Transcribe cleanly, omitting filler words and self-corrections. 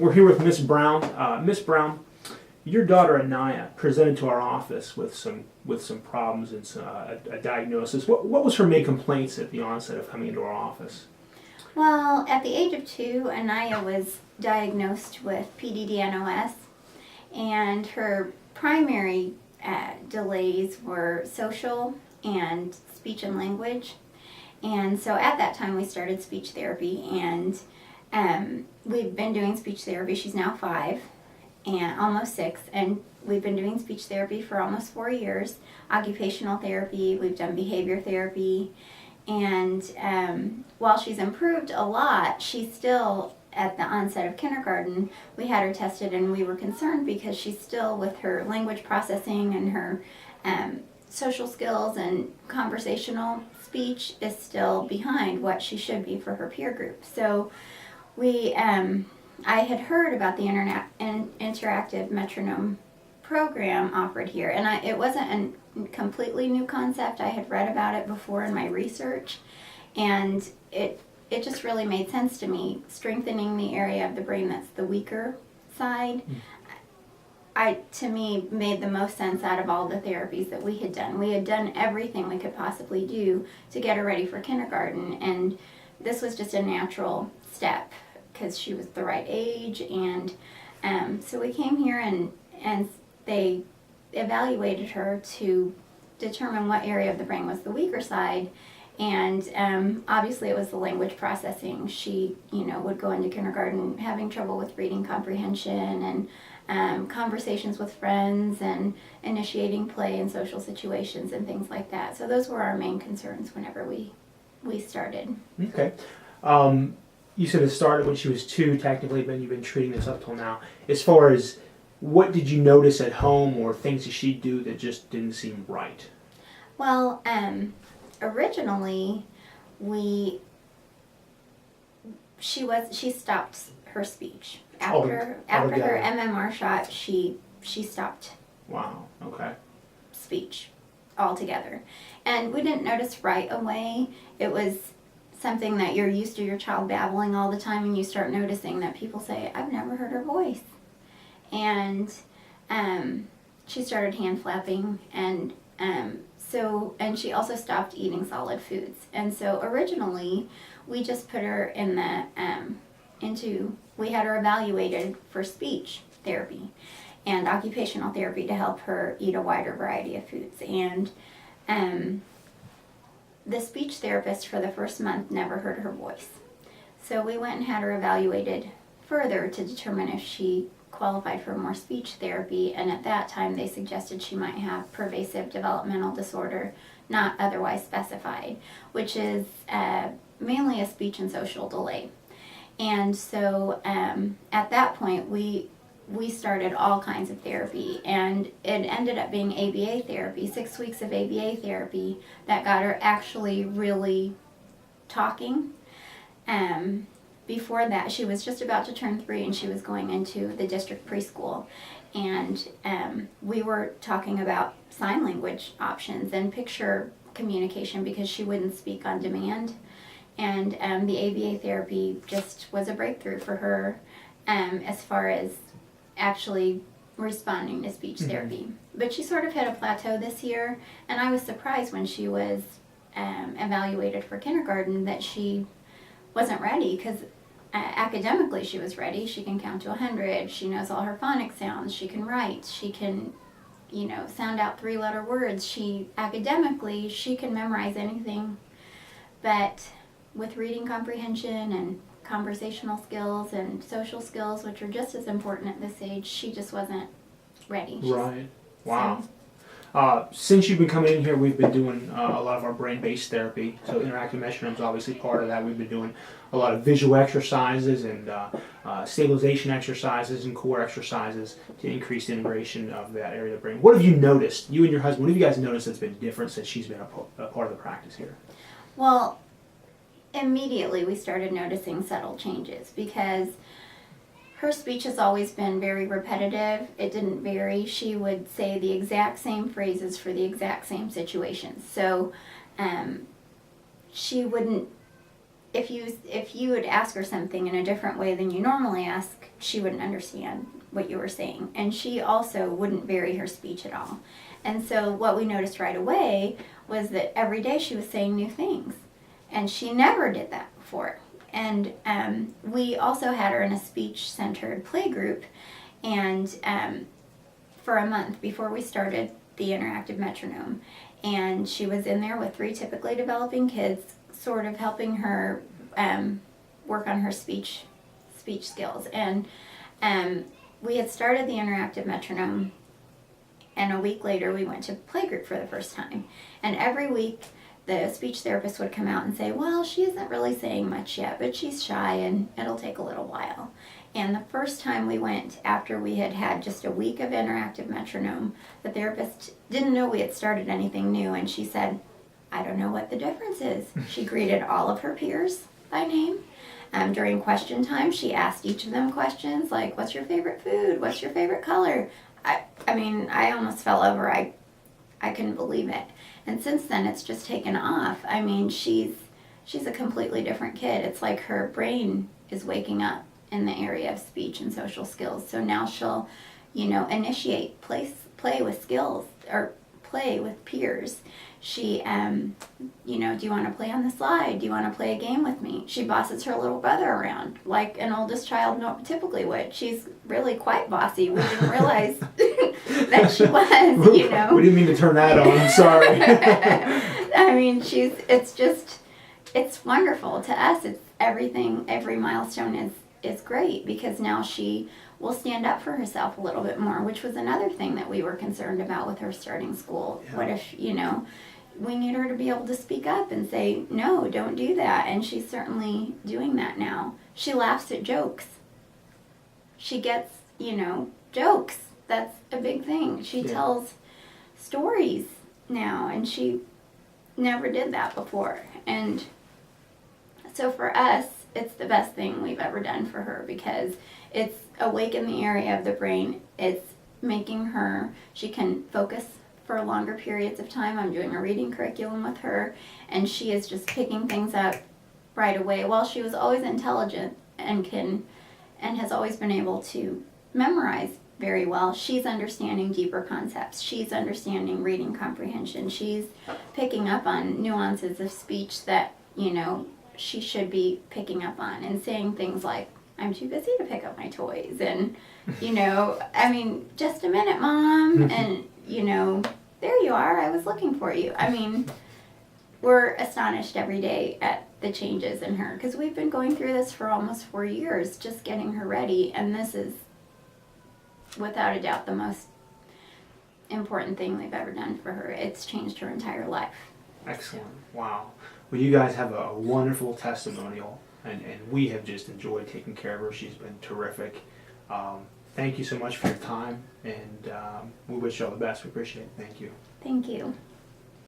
We're here with Miss Brown. Miss Brown, your daughter Anaya presented to our office with some problems and a diagnosis. What was her main complaints at the onset of coming into our office? Well, at the age of 2, Anaya was diagnosed with PDD NOS, and her primary delays were social and speech and language. And so at that time we started speech therapy, and we've been doing speech therapy. She's now 5 and almost 6, and we've been doing speech therapy for almost 4 years. Occupational therapy, we've done behavior therapy, and while she's improved a lot, she's still, at the onset of kindergarten, we had her tested and we were concerned because she's still, with her language processing and her social skills and conversational speech, is still behind what she should be for her peer group. So I had heard about the interactive metronome program offered here, and it wasn't a completely new concept. I had read about it before in my research, and it just really made sense to me. Strengthening the area of the brain that's the weaker side, to me, made the most sense out of all the therapies that we had done. We had done everything we could possibly do to get her ready for kindergarten, and this was just a natural step because she was the right age. And so we came here and they evaluated her to determine what area of the brain was the weaker side. And obviously it was the language processing. She, would go into kindergarten having trouble with reading comprehension and conversations with friends and initiating play in social situations and things like that. So those were our main concerns whenever we started. Okay. You said it started when she was 2, technically, but you've been treating this up till now. As far as what did you notice at home or things that she'd do that just didn't seem right? Well, originally she stopped her speech after her MMR shot. She stopped. Wow. Okay. Speech altogether, and we didn't notice right away. It was something that you're used to your child babbling all the time, and you start noticing that people say, "I've never heard her voice," and she started hand flapping, and she also stopped eating solid foods. And so originally we just put her in we had her evaluated for speech therapy and occupational therapy to help her eat a wider variety of foods. And the speech therapist for the first month never heard her voice. So we went and had her evaluated further to determine if she qualified for more speech therapy, and at that time they suggested she might have pervasive developmental disorder not otherwise specified, which is mainly a speech and social delay. And so at that point we started all kinds of therapy, and it ended up being ABA therapy, 6 weeks of ABA therapy that got her actually really talking. Before that, she was just about to turn 3 and she was going into the district preschool, and we were talking about sign language options and picture communication because she wouldn't speak on demand. And the ABA therapy just was a breakthrough for her as far as actually responding to speech therapy. But she sort of hit a plateau this year, and I was surprised when she was evaluated for kindergarten that she wasn't ready, because academically she was ready. She can count to 100. She knows all her phonic sounds. She can write. She can, sound out 3-letter words. Academically, she can memorize anything. But with reading comprehension and conversational skills and social skills, which are just as important at this age, she just wasn't ready. Right. Wow. Since you've been coming in here, we've been doing a lot of our brain-based therapy. So interactive metronome is obviously part of that. We've been doing a lot of visual exercises and stabilization exercises and core exercises to increase integration of that area of the brain. What have you noticed, you and your husband, what have you guys noticed that's been different since she's been a part of the practice here? Well, immediately we started noticing subtle changes because her speech has always been very repetitive. It didn't vary. She would say the exact same phrases for the exact same situations. So she wouldn't, if you would ask her something in a different way than you normally ask she wouldn't understand what you were saying. And she also wouldn't vary her speech at all. And so what we noticed right away was that every day she was saying new things. And she never did that before. And we also had her in a speech-centered play group. And for a month before we started the interactive metronome. And she was in there with 3 typically developing kids, sort of helping her work on her speech skills. And we had started the interactive metronome, and a week later we went to playgroup for the first time. And every week the speech therapist would come out and say, well, she isn't really saying much yet, but she's shy and it'll take a little while. And the first time we went, after we had had just a week of interactive metronome, the therapist didn't know we had started anything new, and she said, I don't know what the difference is. She greeted all of her peers by name. During question time, she asked each of them questions like, what's your favorite food? What's your favorite color? I mean, I almost fell over. I couldn't believe it. And since then, it's just taken off. I mean, she's a completely different kid. It's like her brain is waking up in the area of speech and social skills. So now she'll, initiate play with skills, or play with peers. She, do you want to play on the slide? Do you want to play a game with me? She bosses her little brother around like an oldest child typically would. She's really quite bossy. We didn't realize that she was, What do you mean to turn that on? I'm sorry. I mean, it's wonderful to us. It's everything, every milestone is great, because now she will stand up for herself a little bit more, which was another thing that we were concerned about with her starting school. Yeah. What if, we need her to be able to speak up and say, no, don't do that. And she's certainly doing that now. She laughs at jokes. She gets, jokes. That's a big thing. She tells stories now, and she never did that before. And so for us, it's the best thing we've ever done for her, because it's awakened the area of the brain. It's making her, she can focus for longer periods of time. I'm doing a reading curriculum with her, and she is just picking things up right away. While she was always intelligent and has always been able to memorize very well, she's understanding deeper concepts. She's understanding reading comprehension. She's picking up on nuances of speech that, she should be picking up on, and saying things like, I'm too busy to pick up my toys, and, just a minute, Mom, and, there you are, I was looking for you. I mean, we're astonished every day at the changes in her, because we've been going through this for almost 4 years, just getting her ready, and this is, without a doubt, the most important thing we've ever done for her. It's changed her entire life. Excellent. Wow. Well, you guys have a wonderful testimonial, and we have just enjoyed taking care of her. She's been terrific. Thank you so much for your time, and we wish you all the best. We appreciate it. Thank you. Thank you.